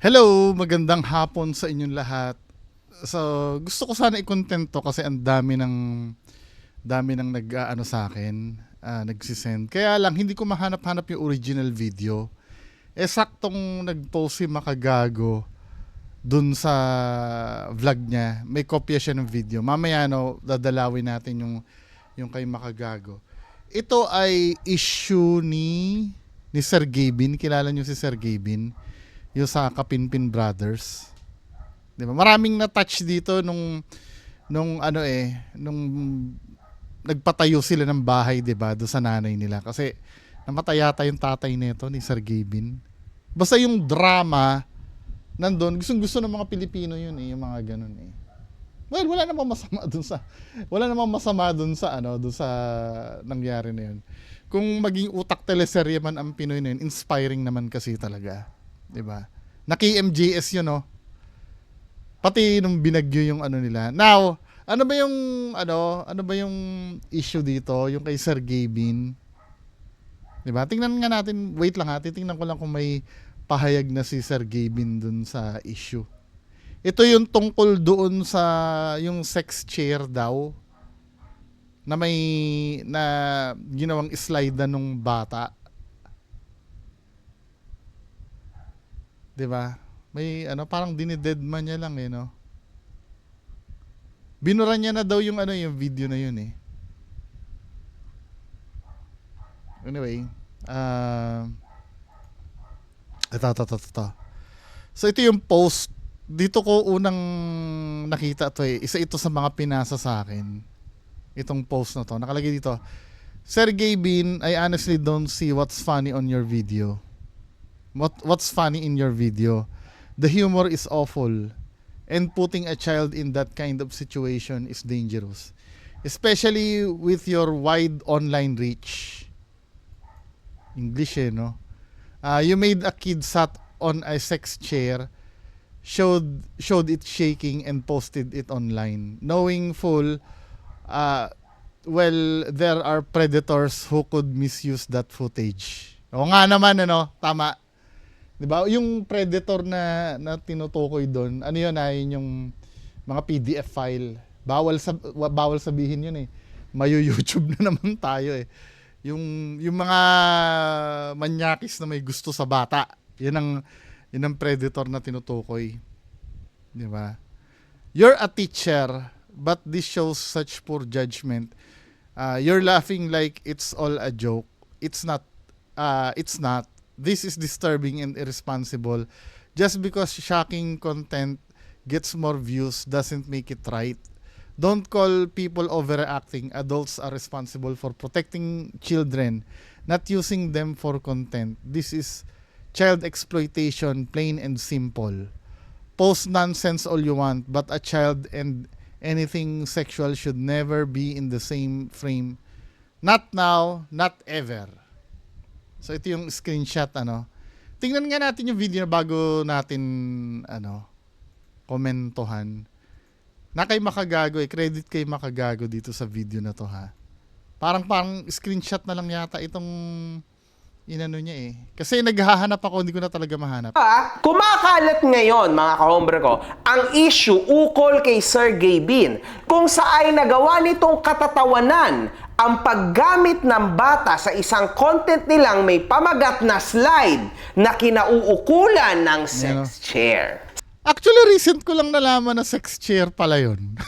Hello, magandang hapon sa inyong lahat. So, gusto ko sana i-content to kasi ang dami ng nag-aano sa akin, nagsisend. Kaya lang hindi ko mahanap-hanap yung original video. Saktong nag-post si Makagago dun sa vlog niya. May kopya siya ng video. Mamaya dadalawin natin yung kay Makagago. Ito ay issue ni Sir Gabin. Kilala niyo si Sir Gabin? Yung sa Kapinpin Brothers. 'Di ba? Maraming na-touch dito nung nagpatayo sila ng bahay, 'di ba, do sa nanay nila kasi namatay yata yung tatay nito ni Sir Gabin. Basta yung drama nandun, gustong-gusto ng mga Pilipino yun yung mga ganun eh. Well, wala namang masama dun sa dun sa nangyari na yun. Kung maging utak teleserye man ang Pinoy na yun, inspiring naman kasi talaga. 'Di ba? Naki-MJS yun, no? Pati nung binagyo yung nila. Now, ano ba yung issue dito, yung kay Sir Gabin? 'Di ba? Tingnan nga natin, wait lang ha, titingnan ko lang kung may pahayag na si Sir Gabin dun sa issue. Ito yung tungkol doon sa yung sex chair daw na may na ginawang slide na nung bata. 'Di ba? May parang dinidedman niya lang no. Binura niya na daw yung yung video na yun eh. Anyway, ito. So ito yung post. Dito ko unang nakita to eh. Isa ito sa mga pinasa sa akin. Itong post na to. Nakalagay dito, Sir Gabin, I honestly don't see what's funny on your video. What's funny in your video? The humor is awful. And putting a child in that kind of situation is dangerous. Especially with your wide online reach. English no? You made a kid sat on a sex chair, showed it shaking and posted it online. Knowing full, well, there are predators who could misuse that footage. O nga naman, tama. 'Di ba? Yung predator na tinutukoy doon, yun yung mga PDF file. Bawal sabihin yun eh. Mayo-YouTube na naman tayo eh. Yung mga manyakis na may gusto sa bata, yun ang predator na tinutukoy. 'Di ba? You're a teacher, but this shows such poor judgment. You're laughing like it's all a joke. It's not. It's not. This is disturbing and irresponsible. Just because shocking content gets more views doesn't make it right. Don't call people overreacting. Adults are responsible for protecting children, not using them for content. This is child exploitation, plain and simple. Post nonsense all you want, but a child and anything sexual should never be in the same frame. Not now, not ever. So ito yung screenshot Tingnan nga natin yung video bago natin komentuhan. Na kay Makagago credit kay Makagago dito sa video na to ha. Parang screenshot na lang yata itong inano niya eh. Kasi naghahanap ako, hindi ko na talaga mahanap. Kumakalat ngayon mga kahombre ko ang issue ukol kay Sir Gabin kung saan nagawa nitong katatawanan ang paggamit ng bata sa isang content nilang may pamagat na slide na kinauukulan ng sex chair. Actually, recent ko lang nalaman na sex chair pala yun.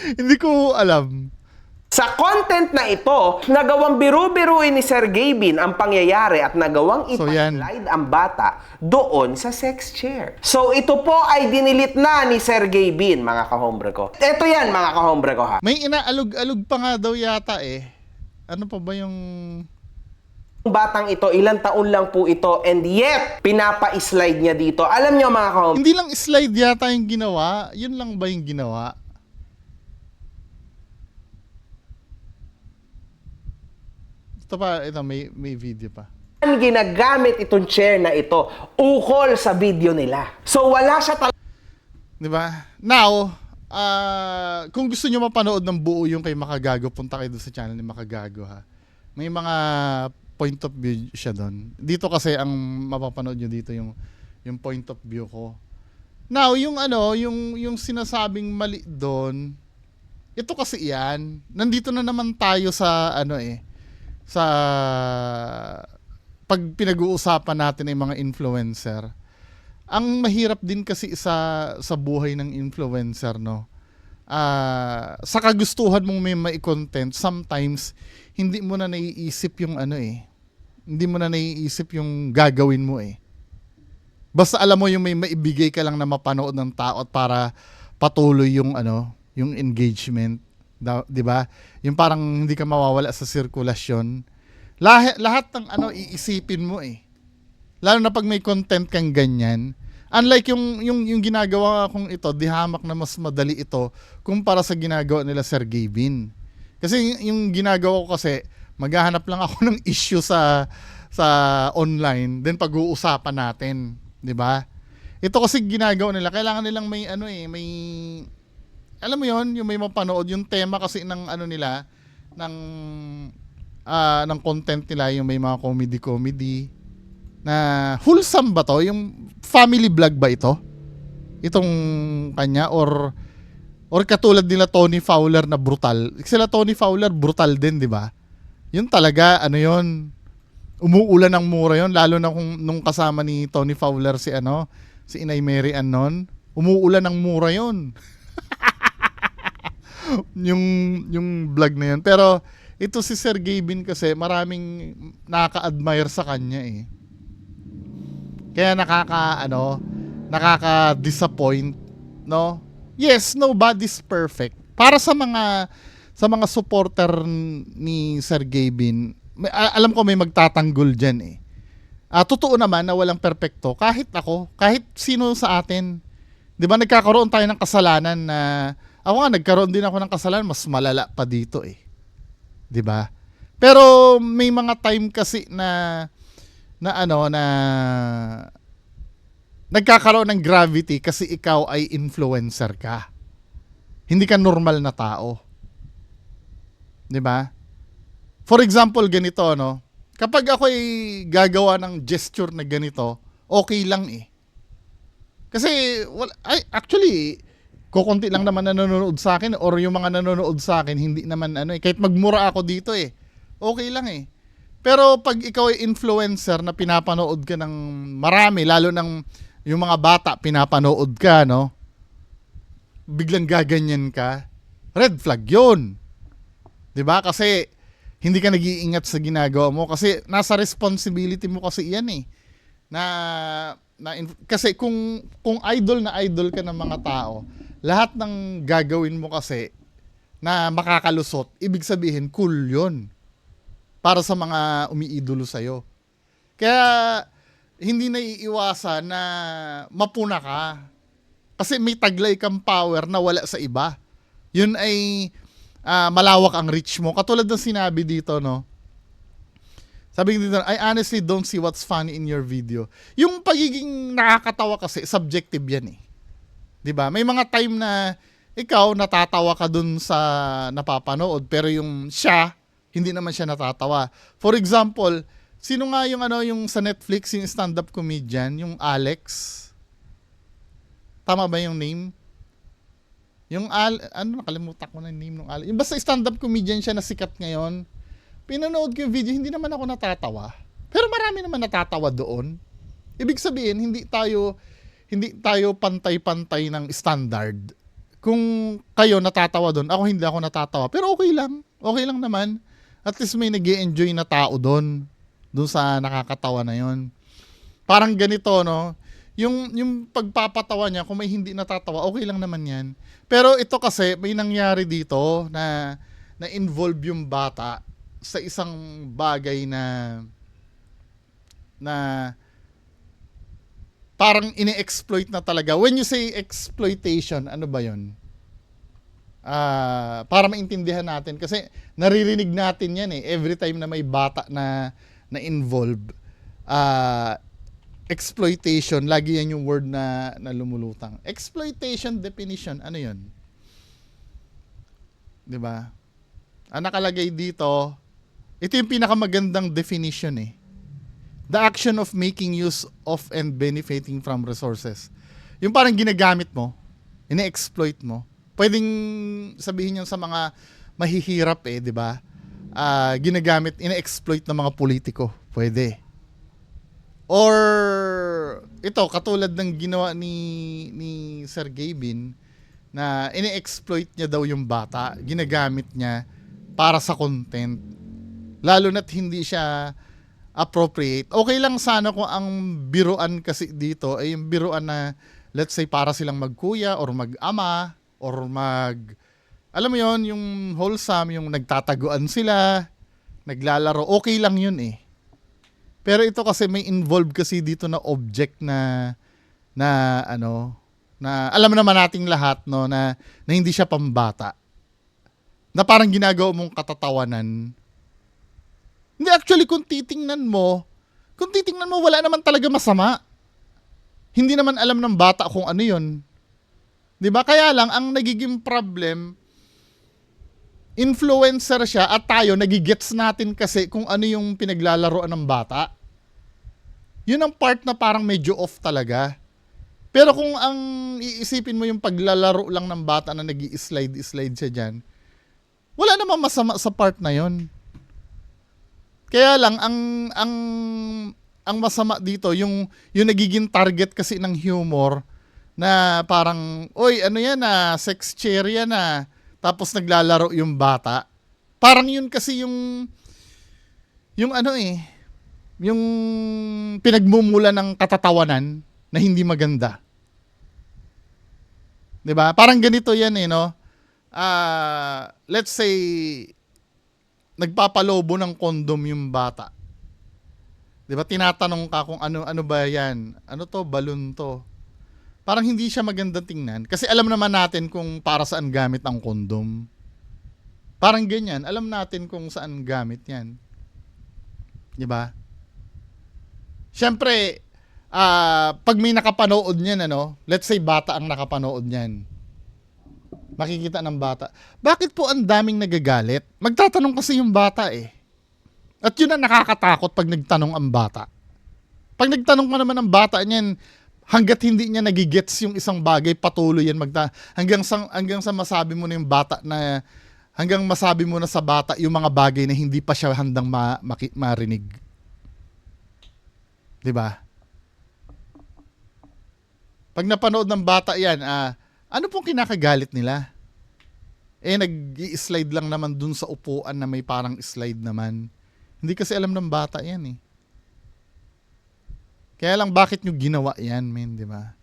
Hindi ko alam. Sa content na ito, nagawang biru-biruin ni Sir Gabin ang pangyayari at nagawang ipa-slide ang bata doon sa sex chair. So ito po ay dinilit na ni Sir Gabin, mga kahombre ko. Ito yan, mga kahombre ko ha. May inaalog-alog pa nga daw yata eh. Ano pa ba yung batang ito, ilang taon lang po ito, and yet, pinapa-slide niya dito. Alam niyo mga kahombre, hindi lang slide yata yung ginawa. Yun lang ba yung ginawa? Ito pa, may video pa. Ginagamit itong chair na ito ukol sa video nila. So wala siya talaga. 'Di ba? Now, kung gusto niyo mapanood ng buo yung kay Makagago, punta kayo doon sa channel ni Makagago ha. May mga point of view siya doon. Dito kasi ang mapapanood niyo dito yung yung point of view ko. Now, yung ano, yung sinasabing mali doon, ito kasi yan. Nandito na naman tayo sa ano sa pag pinag-uusapan natin ng mga influencer. Ang mahirap din kasi sa buhay ng influencer, no. Sa kagustuhan mong may mai-content, sometimes hindi mo na naiisip yung ano Hindi mo na naiisip yung gagawin mo . Basta alam mo yung may maibigay ka lang na mapanood ng tao at para patuloy yung ano, yung engagement, 'di ba? Yung parang hindi ka mawawala sa sirkulasyon. Lahat ng ano iisipin mo . Lalo na pag may content kang ganyan. Unlike yung ginagawa kong ito, di hamak na mas madali ito kumpara sa ginagawa nila Sir Gavin. Kasi yung ginagawa ko kasi, maghahanap lang ako ng issue sa online, then pag-uusapan natin, 'di ba? Ito kasi ginagawa nila, kailangan nilang may ano may alam mo 'yon, yung may mapanood yung tema kasi ng ano nila ng content nila, yung may mga comedy na wholesome ba to? Yung family vlog ba ito? Itong kanya or katulad nila Tony Fowler na brutal. Sila Tony Fowler brutal din, 'di ba? Yun talaga, ano yun, umuulan ng mura yun, lalo na kung nung kasama ni Tony Fowler si Inay Mary Ann nun, umuulan ng mura yun. yung vlog na yun. Pero ito si Sir Gavin kasi maraming nakaka-admire sa kanya . Kaya nakaka-disappoint, no? Yes, nobody's perfect. Para sa mga supporter ni Sir Gavin, alam ko may magtatanggol dyan . Totoo naman na walang perpekto. Kahit ako, kahit sino sa atin. Di ba nagkakaroon tayo ng kasalanan na, ako nga nagkaroon din ako ng kasalanan, mas malala pa dito . Di ba? Pero may mga time kasi na nagkakaroon ng gravity kasi ikaw ay influencer ka. Hindi ka normal na tao. 'Di ba? For example, ganito, no? Kapag ako ay gagawa ng gesture na ganito, okay lang . Kasi actually kukunti lang naman nanonood sa akin, or yung mga nanonood sa akin hindi naman kahit magmura ako dito okay lang . Pero pag ikaw ay influencer na pinapanood ka ng marami, lalo ng yung mga bata pinapanood ka, no? Biglang gaganyan ka, red flag 'yun. 'Di ba? Kasi hindi ka nag-iingat sa ginagawa mo kasi nasa responsibility mo kasi 'yan . Kasi kung idol ka ng mga tao, lahat ng gagawin mo kasi na makakalusot, ibig sabihin cool 'yun para sa mga umiidolo sa'yo. Kaya hindi naiiwasan na mapuna ka. Kasi may taglay kang power na wala sa iba. Yun ay malawak ang reach mo. Katulad ng sinabi dito, no? Sabi dito, I honestly don't see what's funny in your video. Yung pagiging nakakatawa kasi, subjective yan . Diba? May mga time na ikaw natatawa ka dun sa napapanood, pero yung siya, hindi naman siya natatawa. For example, sino nga yung sa Netflix, yung stand-up comedian, yung Alex? Tama ba yung name? Yung nakalimutan ko na yung name ng Alex. Yung basta stand-up comedian siya na sikat ngayon. Pinanood ko yung video, hindi naman ako natatawa. Pero marami naman natatawa doon. Ibig sabihin, hindi tayo pantay-pantay ng standard. Kung kayo natatawa doon, ako hindi ako natatawa. Pero okay lang. Okay lang naman. At least may nag-e-enjoy na tao doon sa nakakatawa na yon. Parang ganito, no? Yung pagpapatawa niya, kung may hindi natatawa, okay lang naman yan. Pero ito kasi, may nangyari dito na involve yung bata sa isang bagay na parang ini-exploit na talaga. When you say exploitation, ano ba yon? Para maintindihan natin, kasi naririnig natin yan every time na may bata na involve. Exploitation, lagi yan yung word na lumulutang. Exploitation definition, ano yun? 'Di ba? Ang nakalagay dito, ito yung pinakamagandang definition . The action of making use of and benefiting from resources. Yung parang ginagamit mo, ine-exploit mo. Pwedeng sabihin yun sa mga mahihirap di ba? Ginagamit, ine-exploit ng mga politiko. Pwede. Or ito, katulad ng ginawa ni Sir Gavin, na ine-exploit niya daw yung bata, ginagamit niya para sa content. Lalo na't hindi siya appropriate. Okay lang sana kung ang biruan kasi dito ay yung biruan na let's say para silang magkuya or mag-ama or alam mo yon, yung wholesome, yung nagtataguan sila, naglalaro, okay lang yun Pero ito kasi may involved kasi dito na object na alam naman nating lahat na hindi siya pambata. Na parang ginagawa mong katatawanan. Hindi, actually kung titingnan mo wala naman talaga masama. Hindi naman alam ng bata kung ano 'yon. 'Di ba? Kaya lang ang nagiging problem, influencer siya at tayo nagigets natin kasi kung ano yung pinaglalaroan ng bata. Yun ang part na parang medyo off talaga. Pero kung ang iisipin mo yung paglalaro lang ng bata na nag-i-slide siya dyan, wala namang masama sa part na yon. Kaya lang, ang masama dito, yung nagiging target kasi ng humor, na parang, oy, ano yan sex chair yan tapos naglalaro yung bata. Parang yun kasi yung yung pinagmumula ng katatawanan na hindi maganda. 'Di ba? Parang ganito 'yan let's say nagpapalobo ng kondom yung bata. 'Di ba? Tinatanong ka kung ano ba 'yan? Ano to? Balon to. Parang hindi siya maganda tingnan kasi alam naman natin kung para saan gamit ang kondom. Parang ganyan, alam natin kung saan gamit 'yan. 'Di ba? Siyempre, pag may nakapanood niyan, let's say bata ang nakapanood niyan. Makikita ng bata. Bakit po ang daming nagagalit? Magtatanong kasi yung bata At yun ang nakakatakot pag nagtanong ang bata. Pag nagtanong ka naman ng bata niyan, hanggat hindi niya nagigets yung isang bagay, patuloy yan hanggang sa masabi mo na yung bata na hanggang masabi mo na sa bata yung mga bagay na hindi pa siya handang marinig. 'Di ba? Pag napanood ng bata 'yan, ano pong kinakagalit nila? Nag-i-slide lang naman dun sa upuan na may parang slide naman. Hindi kasi alam ng bata 'yan Kaya lang bakit nyo ginawa 'yan, men, 'di ba?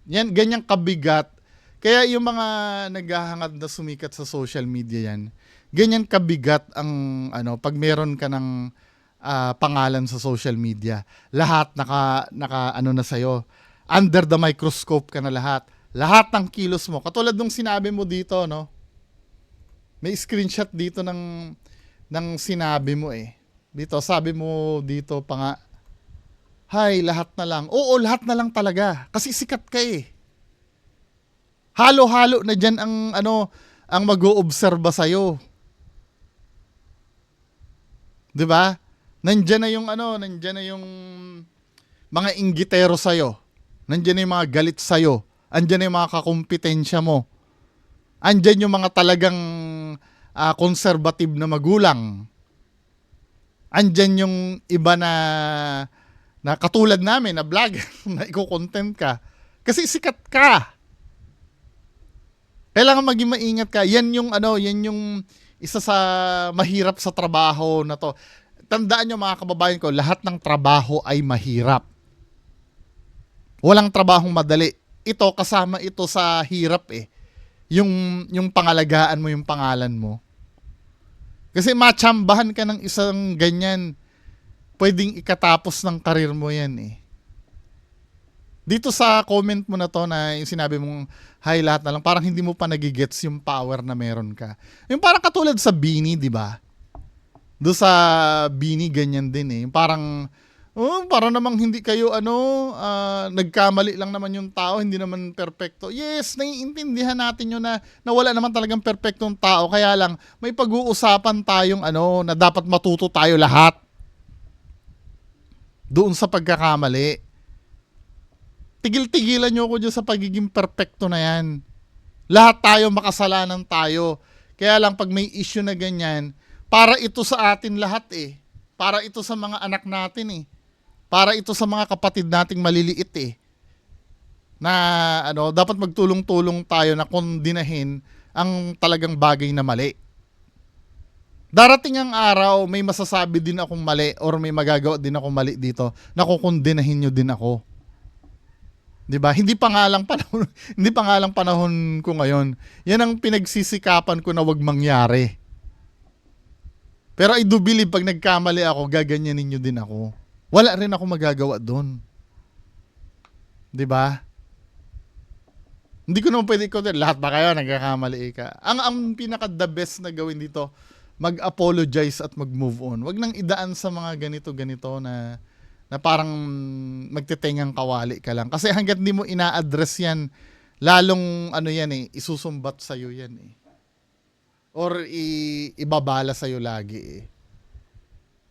Yan, ganyang kabigat. Kaya yung mga naghahangad na sumikat sa social media yan, ganyan kabigat ang pag meron ka ng pangalan sa social media. Lahat naka na sa'yo. Under the microscope ka na lahat. Lahat ng kilos mo. Katulad nung sinabi mo dito, may screenshot dito ng sinabi mo Dito, sabi mo dito pa nga, hay, lahat na lang. Oo, lahat na lang talaga. Kasi sikat ka Halo-halo na dyan ang mag-oobserba sa'yo. 'Di ba? Nandiyan na yung mga inggitero sa'yo. Nandiyan na yung mga galit sa'yo. Andiyan na yung mga kakumpetensya mo. Andiyan yung mga talagang conservative na magulang. Andyan yung iba na katulad namin na vlogger na iko-content ka. Kasi sikat ka. Kailangan maging maingat ka. Yan yung isa sa mahirap sa trabaho na to. Tandaan nyo mga kababayan ko, lahat ng trabaho ay mahirap. Walang trabahong madali. Ito, kasama ito sa hirap Yung pangalagaan mo yung pangalan mo. Kasi matsambahan ka ng isang ganyan, pwedeng ikatapos ng karir mo yan Dito sa comment mo na to na yung sinabi mong hay, lahat na lang, parang hindi mo pa nagigets yung power na meron ka. Yung parang katulad sa Bini, di ba? Doon sa Bini, ganyan din Yung parang Oh, para namang hindi kayo nagkamali lang naman yung tao, hindi naman perpekto. Yes, naiintindihan natin yun na wala naman talagang perpektong tao. Kaya lang, may pag-uusapan tayong na dapat matuto tayo lahat doon sa pagkakamali. Tigil-tigilan nyo ako dyan sa pagiging perpekto na yan. Lahat tayo makasalanan tayo. Kaya lang pag may issue na ganyan, para ito sa atin lahat eh. Para ito sa mga anak natin eh. Para ito sa mga kapatid nating maliliit eh. Na dapat magtulong-tulong tayo na kondinahin ang talagang bagay na mali. Darating ang araw, may masasabi din akong mali or may magagawa din akong mali dito na kukondinahin nyo din ako. 'Di ba? Hindi pa nga lang panahon, hindi pa nga lang panahon ko ngayon. Yan ang pinagsisikapan ko na wag mangyari. Pero I do believe pag nagkamali ako, gaganyanin niyo din ako. Wala rin ako magagawa doon. 'Di ba? Hindi ko naman pwede ikaw lahat ba kayo nagkakamali ka. Ang pinaka the best na gawin dito, mag-apologize at mag-move on. Wag nang idaan sa mga ganito na parang magtitengang kawali ka lang. Kasi hangga't hindi mo ina-address yan, lalong isusumbat sa'yo yan eh. Or ibabala sa'yo lagi eh.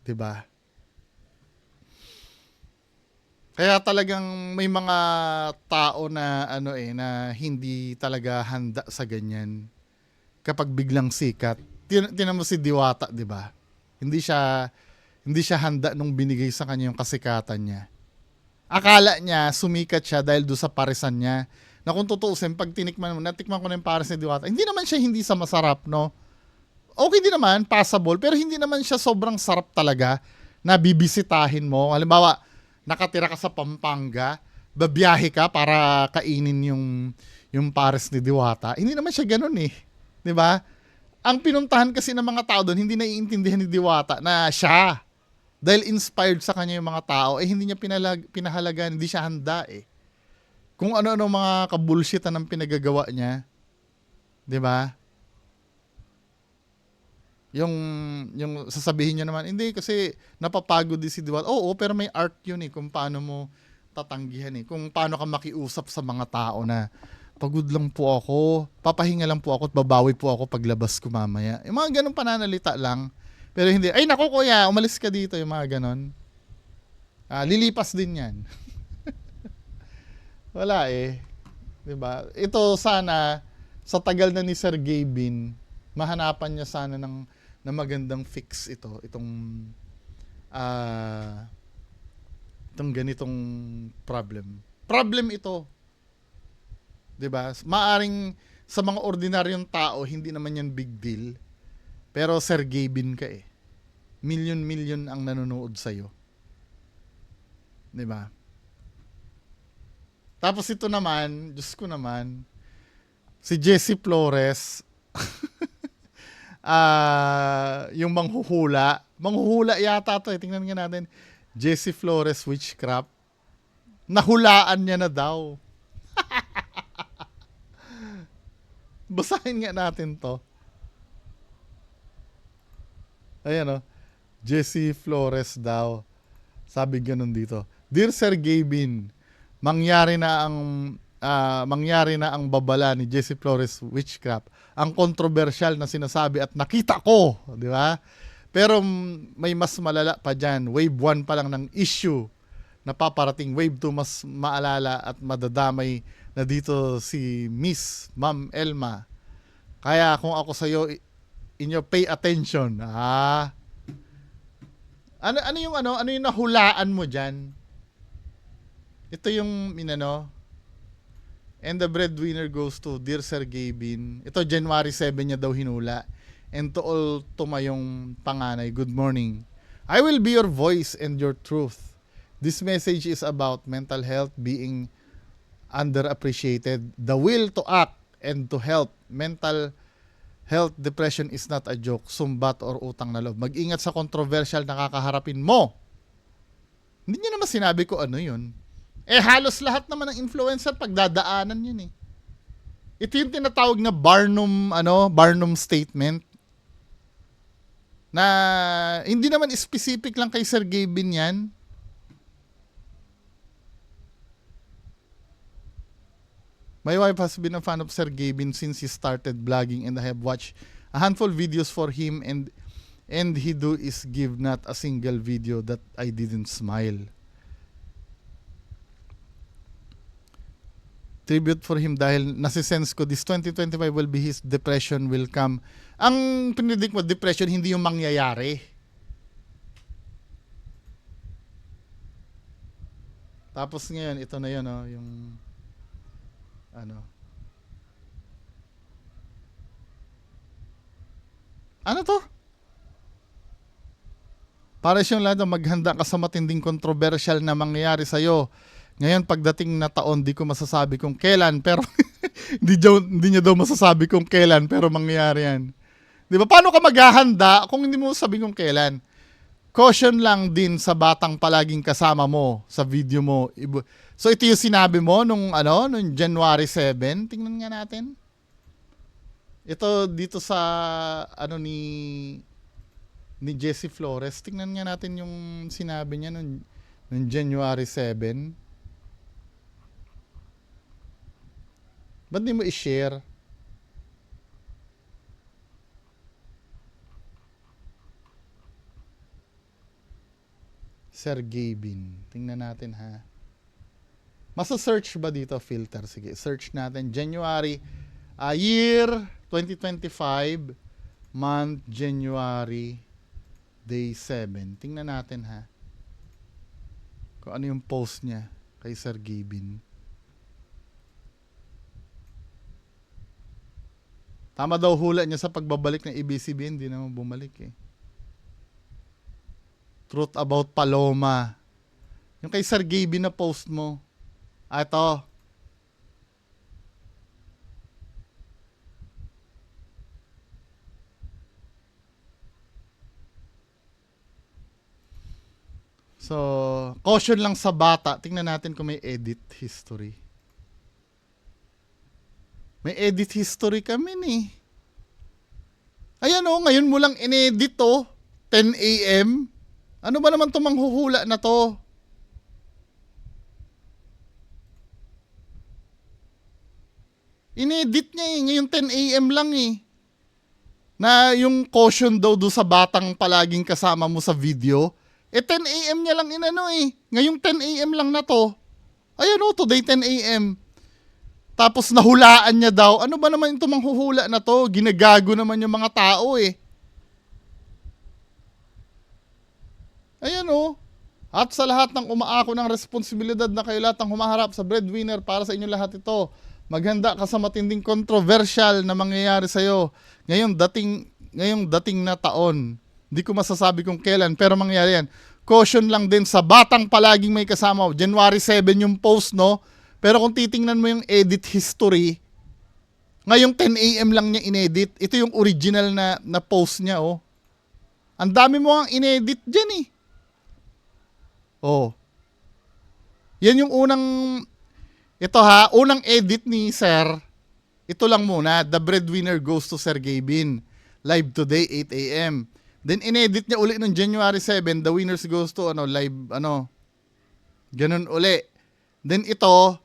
'Di ba? Kaya talagang may mga tao na na hindi talaga handa sa ganyan. Kapag biglang sikat, tinan mo si Diwata, 'di ba? Hindi siya handa nung binigay sa kanya yung kasikatan niya. Akala niya sumikat siya dahil do sa parisan niya. Na kung tutuusin, pag natikman ko na yung pares ni Diwata, hindi naman siya hindi sa masarap, no? Okay din naman, passable, pero hindi naman siya sobrang sarap talaga na bibisitahin mo. Halimbawa, nakatira ka sa Pampanga, babiyahe ka para kainin yung pares ni Diwata. Hindi naman siya ganun eh. 'Di ba? Ang pinuntahan kasi ng mga tao doon, hindi naiintindihan ni Diwata na siya. Dahil inspired sa kanya yung mga tao, hindi niya pinahalagan, hindi siya handa eh. Kung ano-ano mga kabulshitan ang pinagagawa niya. 'Di ba? Yung sasabihin niya naman, hindi kasi napapagod din si Diwata. Oo, pero may art yun eh, kung paano mo tatanggihan eh. Kung paano ka makiusap sa mga tao na, pagod lang po ako, papahinga lang po ako at babawi po ako paglabas ko mamaya. Yung mga ganun pananalita lang. Pero hindi, ay naku kuya, umalis ka dito, yung mga ganun. Lilipas din yan. Wala eh. 'Di ba? Ito sana, sa tagal na ni Sir Gavin, mahanapan niya sana ng magandang fix itong ganitong problem ito, 'di ba? Maaring sa mga ordinaryong tao hindi naman yan big deal, pero Sir Gavin ka eh, million ang nanonood sa iyo, 'di ba? Tapos ito naman, Diyos ko naman, si Jessie Flores, yung manghuhula yata to eh. Tingnan nga natin. Jessie Flores witchcraft. Nahulaan niya na daw. Basahin nga natin to. Ayan o. Jessie Flores daw. Sabi ganun dito. Dear Sir Gavin, mangyari na ang babala ni Jessie Flores witchcraft. Ang kontrobersyal na sinasabi at nakita ko, di ba? Pero may mas malala pa dyan. Wave 1 pa lang ng issue na paparating. Wave 2 mas maalala at madadamay na dito si Miss Ma'am Elma. Kaya kung ako sa'yo, inyo pay attention. Ano yung nahulaan mo dyan? Ito yung and the breadwinner goes to Dear Sir Gavin. Ito January 7 niya daw hinula. And to all tumayong panganay, good morning. I will be your voice and your truth. This message is about mental health being underappreciated. The will to act and to help. Mental health depression is not a joke. Sumbat or utang na loob. Mag-ingat sa controversial na kakaharapin mo. Hindi niya naman sinabi ko ano yun. Halos lahat naman ng influencer pagdadaanan yun eh. Ito yung tinatawag na Barnum statement. Na hindi naman specific lang kay Sir Gavin yan. My wife has been a fan of Sir Gavin since he started blogging, and I have watched a handful videos for him, and he do is give not a single video that I didn't smile. Tribute for him dahil nasisense ko this 2025 will be his depression will come. Ang pinidig mo, depression, hindi yung mangyayari. Tapos ngayon, ito na yun, oh, yung ano. Ano to? Para siyang lahat maghanda ka sa matinding controversial na mangyayari sa'yo. Ngayon, pagdating na taon, di ko masasabi kung kailan, pero hindi niya daw masasabi kung kailan, pero mangyayari yan. Di ba? Paano ka maghahanda kung hindi mo sabi kung kailan? Caution lang din sa batang palaging kasama mo sa video mo. So ito yung sinabi mo nung January 7. Tingnan nga natin. Ito dito sa ni Jessie Flores. Tingnan nga natin yung sinabi niya nung January 7. Ba't di mo i-share? Sir Gavin. Tingnan natin ha. Masa-search ba dito filter? Sige, search natin. January, year 2025, month January, day 7. Tingnan natin ha. Kung ano yung post niya kay Sir Gavin. Tama daw hula niya sa pagbabalik ng ABCBN, hindi naman bumalik eh. Truth about Paloma. Yung kay Sir Gavin na post mo. Ito. So, caution lang sa bata. Tingnan natin kung may edit history. May edit history kami ni. Ayan o, ngayon mo lang inedit to. 10 a.m. Ano ba naman itong manghuhula na to? Inedit niya eh. Ngayon 10 a.m. lang eh. Na yung caution daw do sa batang palaging kasama mo sa video. 10 a.m. niya lang inano eh. Ngayong 10 a.m. lang na to. Ayan o, today 10 a.m. Tapos nahulaan niya daw. Ano ba naman itong manghuhula na to? Ginagago naman yung mga tao eh. Ayan o. At sa lahat ng umaako ng responsibilidad na kayo lahat ang humaharap sa breadwinner para sa inyo lahat ito. Maghanda ka sa matinding controversial na mangyayari sa'yo. Ngayong dating na taon. Hindi ko masasabi kung kailan pero mangyayari yan. Caution lang din sa batang palaging may kasama. January 7 yung post no. Pero kung titingnan mo yung edit history, ngayong 10 a.m. lang niya inedit. Ito yung original na post niya oh. Ang dami mo ang inedit dyan eh. Oh. Yan yung unang edit ni Sir. Ito lang muna, the breadwinner goes to Sir Gavin. Live today, 8 a.m. Then inedit niya uli ng January 7, the winners goes to live ganun uli. Then ito,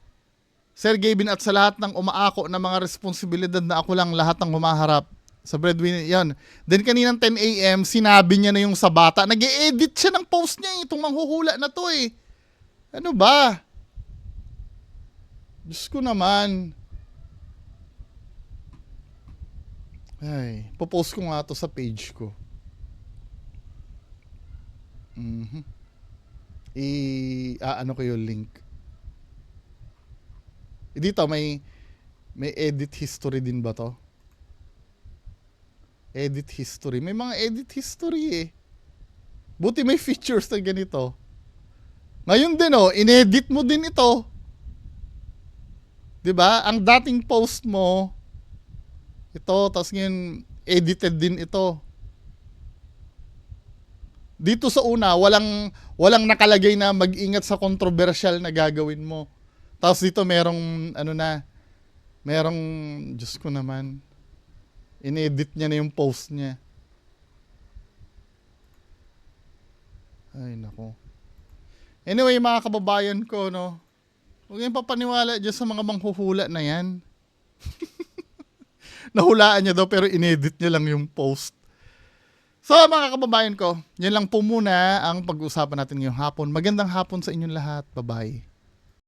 Sir Gavin at sa lahat ng umaako na mga responsibilidad na ako lang lahat ng humaharap sa breadwinner, yan. Then kaninang 10 a.m., sinabi niya na yung sa bata. Nag-e-edit siya ng post niya itong manghuhula na to eh. Ano ba? Diyos ko naman. Ay, popost ko nga to sa page ko. Ano ko yung link. Dito may edit history din ba to? Edit history. May mga edit history eh. Buti may features na ganito. Ngayon din inedit mo din ito. 'Di ba? Ang dating post mo ito, tapos ngayon edited din ito. Dito sa una, walang nakalagay na mag-ingat sa controversial na gagawin mo. Tapos dito merong merong Diyos ko naman. Inedit niya na yung post niya. Ay, nako. Anyway, mga kababayan ko, Huwag kayong papaniwala dyan sa mga manghuhula na yan. Nahulaan niya daw pero inedit niya lang yung post. So mga kababayan ko, yan lang po muna ang pag-uusapan natin ngayong hapon. Magandang hapon sa inyong lahat. Bye-bye.